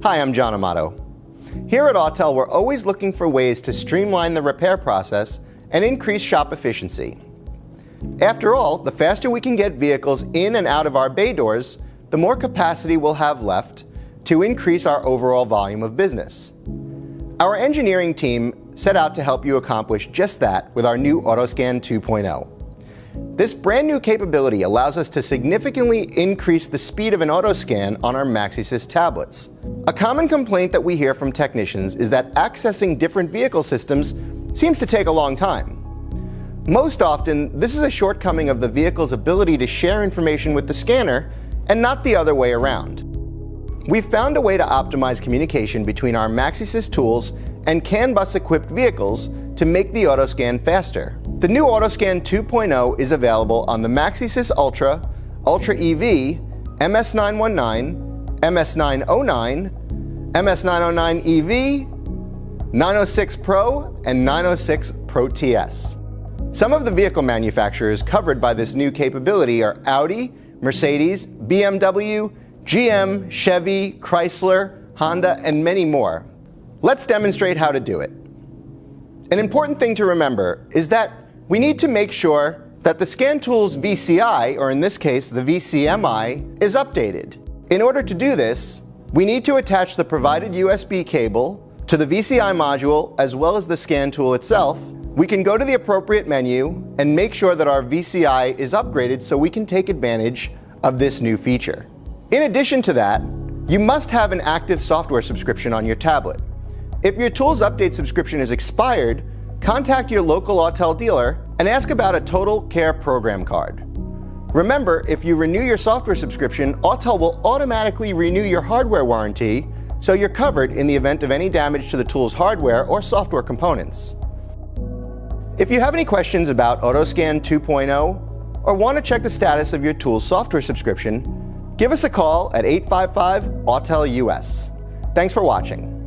Hi, I'm John Amato. Here at Autel, we're always looking for ways to streamline the repair process and increase shop efficiency. After all, the faster we can get vehicles in and out of our bay doors, the more capacity we'll have left to increase our overall volume of business. Our engineering team set out to help you accomplish just that with our new Autoscan 2.0. This brand new capability allows us to significantly increase the speed of an autoscan on our MaxiSys tablets. A common complaint that we hear from technicians is that accessing different vehicle systems seems to take a long time. Most often, this is a shortcoming of the vehicle's ability to share information with the scanner and not the other way around. We've found a way to optimize communication between our MaxiSys tools and CAN bus-equipped vehicles to make the autoscan faster. The new Autoscan 2.0 is available on the MaxiSys Ultra, Ultra EV, MS919, MS909, MS909 EV, 906 Pro, and 906 Pro TS. Some of the vehicle manufacturers covered by this new capability are Audi, Mercedes, BMW, GM, Chevy, Chrysler, Honda, and many more. Let's demonstrate how to do it. An important thing to remember is that we need to make sure that the scan tool's VCI, or in this case the VCMI, is updated. In order to do this, we need to attach the provided USB cable to the VCI module as well as the scan tool itself. We can go to the appropriate menu and make sure that our VCI is upgraded so we can take advantage of this new feature. In addition to that, you must have an active software subscription on your tablet. If your tool's update subscription is expired, contact your local Autel dealer and ask about a Total Care program card. Remember, if you renew your software subscription, Autel will automatically renew your hardware warranty, so you're covered in the event of any damage to the tool's hardware or software components. If you have any questions about Autoscan 2.0 or want to check the status of your tool's software subscription, give us a call at 855-AUTEL-US. Thanks for watching.